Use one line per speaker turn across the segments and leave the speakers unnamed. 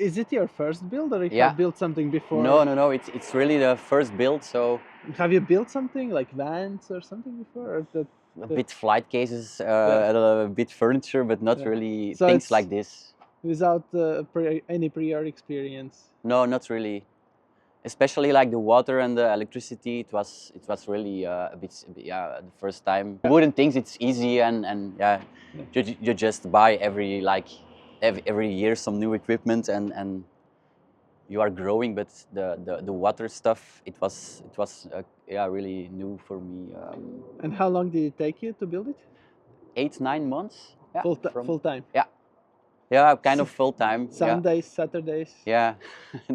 Is it your first build, or you
Yeah.
have built something before?
No. It's really the first build. So
Have you built something like vans or something before? Or
a bit flight cases, a bit furniture, but not really
So
things
it's
like this.
without any prior experience.
No, not really. Especially like the water and the electricity, it was really a bit yeah, the first time. Wooden things, it's easy and yeah, you just buy every year some new equipment and you are growing. But the water stuff, it was yeah, really new for me.
And how long did it take you to build it?
8-9 months. Yeah,
Full time.
yeah, kind of full time. Yeah.
Sundays, Saturdays.
Yeah,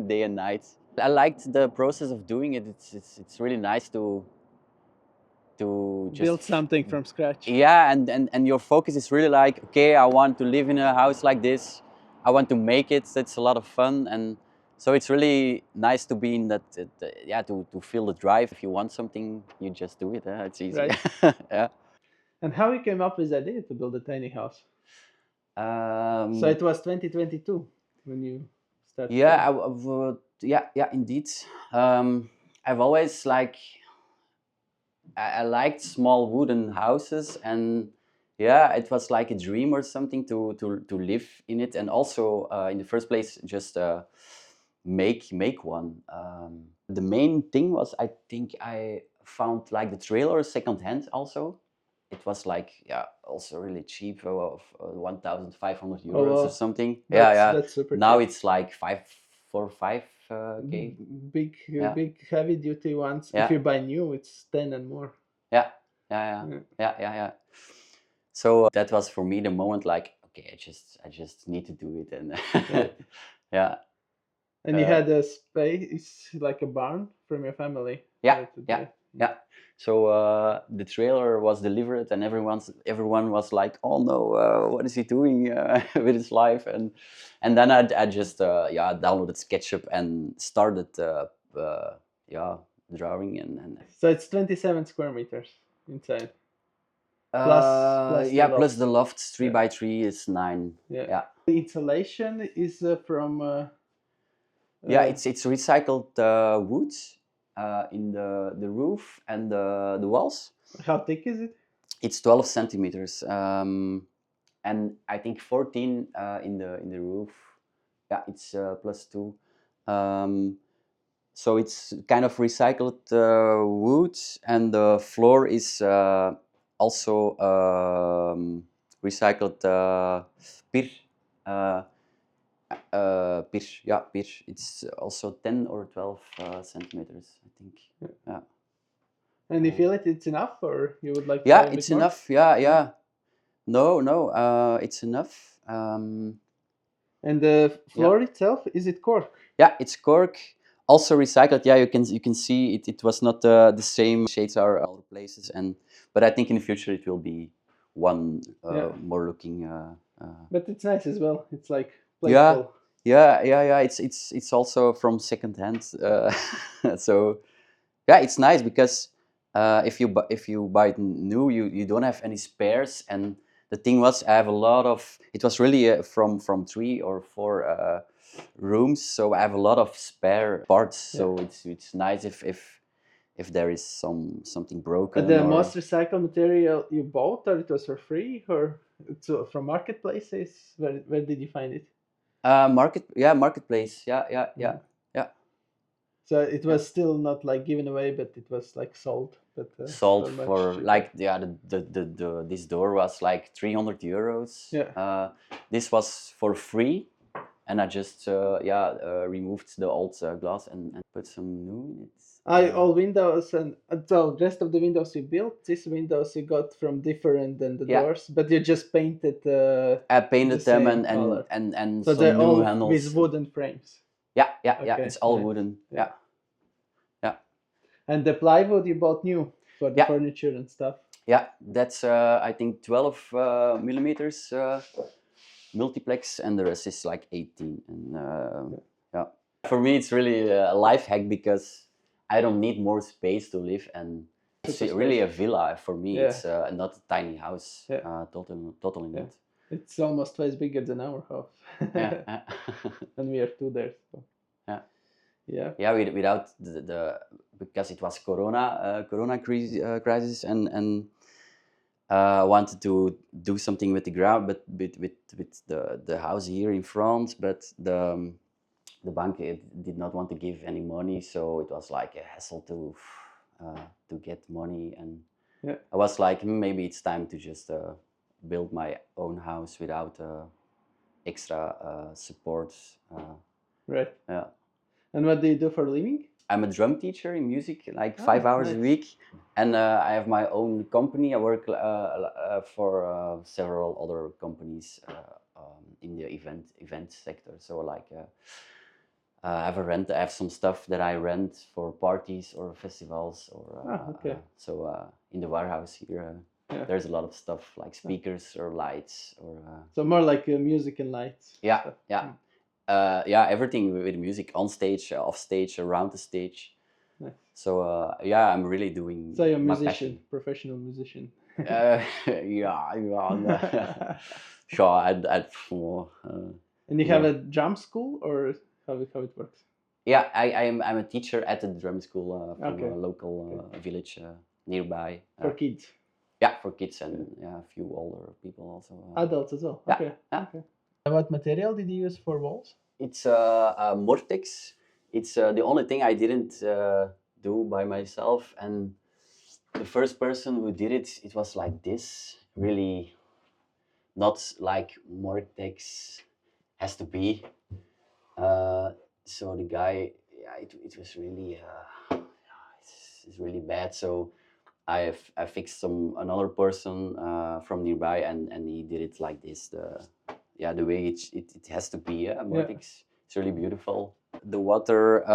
day and night. I liked the process of doing it. It's really nice to just
Build something from scratch.
yeah, and your focus is really like, okay, I want to live in a house like this. I want to make it. It's a lot of fun, and so it's really nice to be in that. Yeah, to feel the drive. If you want something, you just do it. It's easy.
Right.
Yeah.
And how you came up with the idea to build a tiny house? So it was 2022 when you started.
Yeah, yeah, indeed. I've always I liked small wooden houses, and yeah, it was like a dream or something to live in it, and also in the first place just make one. The main thing was, I think I found like the trailer secondhand also. It was like, yeah, also really cheap, of 1,500 euros
wow.
or something.
That's super
Now
cheap.
it's like 5K.
Big heavy duty ones.
Yeah.
If you buy new, it's 10 and more.
Yeah.
Yeah.
So that was for me the moment, like, okay, I just need to do it, and yeah.
And you had a space like a barn from your family.
Yeah. So the trailer was delivered, and everyone was like, "Oh no, what is he doing with his life?" And then I just yeah, downloaded SketchUp and started yeah, drawing and
So it's 27 square meters inside. Plus
yeah,
the
plus the
loft.
loft 3 by 3 is 9. Yeah.
The insulation is from.
Yeah, it's recycled wood in the roof and the walls.
How thick is it?
It's 12 centimeters, and I think 14 in the roof. Yeah, it's +2. So it's kind of recycled wood, and the floor is also recycled pir. Pir. It's also 10 or 12 centimeters, I think. Yeah.
And you feel it's enough, or you would like to
Yeah,
have a
it's
bit more?
enough. Yeah. No, it's enough.
And the floor itself, is it cork?
Yeah, it's cork, also recycled. Yeah, you can see it. It was not the same shades are other places, but I think in the future it will be one more looking.
But it's nice as well. It's like
Yeah,
playful.
yeah. It's also from second hand. So yeah, it's nice because if you buy it new, you don't have any spares. And the thing was, I have a lot of. It was really from 3 or 4 rooms, so I have a lot of spare parts. So it's nice if there is something broken.
The
or...
most recycled material you bought, or it was for free, or it's from marketplaces? Where did you find it?
Marketplace. Yeah.
So it was still not like given away, but it was like sold. But
sold
much
for
cheaper.
like, yeah, this door was like 300 euros.
Yeah.
This was for free, and I just removed the old glass and put some new in it.
All windows, and so the rest of the windows you built, these windows you got from different than the doors, but you just painted.
I painted them
same color.
and
So
some
they're
new
all
handles.
with wooden frames.
Yeah.
Okay,
It's all
nice.
wooden. Yeah.
And the plywood you bought new for the furniture and stuff.
Yeah, that's I think 12 millimeters multiplex, and the rest is like 18. And yeah, for me it's really a life hack because I don't need more space to live, and it's really a villa for me. It's not a tiny house. Totally not.
It's almost twice bigger than our house.
Yeah.
And we are two there. So.
Yeah.
Yeah.
Yeah, without the because it was corona crisis and wanted to do something with the ground, but with the house here in France, but the bank did not want to give any money, so it was like a hassle to get money, and
Yeah.
I was like, maybe it's time to just build my own house without extra support.
Right.
Yeah.
And what do you do for a living?
I'm a drum teacher in music, like 5 hours a week, and I have my own company. I work for several other companies in the event sector. So like I have some stuff that I rent for parties or festivals, or so in the warehouse here. There's a lot of stuff like speakers or lights, or
so more like music and lights.
Yeah,
stuff.
yeah, everything with music, on stage, off stage, around the stage.
Nice.
So yeah, I'm really doing.
So you're a
my
musician,
passion.
Professional musician.
Yeah. Sure, I'd more.
And you have a drum school, or how it works?
Yeah, I'm a teacher at the drum school from a local village nearby.
For kids.
Yeah, for kids and a few older people also.
Adults as well.
Yeah.
Okay.
Yeah.
Okay. And what material did you use for walls?
It's a Mortex. It's the only thing I didn't do by myself, and the first person who did it, it was like this, really not like Mortex has to be. So the guy, yeah, it was really, it's really bad. So I fixed another person from nearby, and he did it like this. The way it has to be. Mortex. It's really beautiful. The water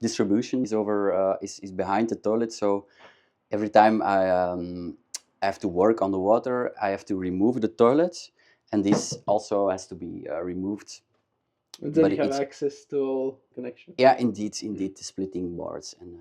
distribution is behind the toilet, so every time I have to work on the water, I have to remove the toilet, and this also has to be removed.
And then you have access to all connections.
Yeah, indeed, the splitting boards, and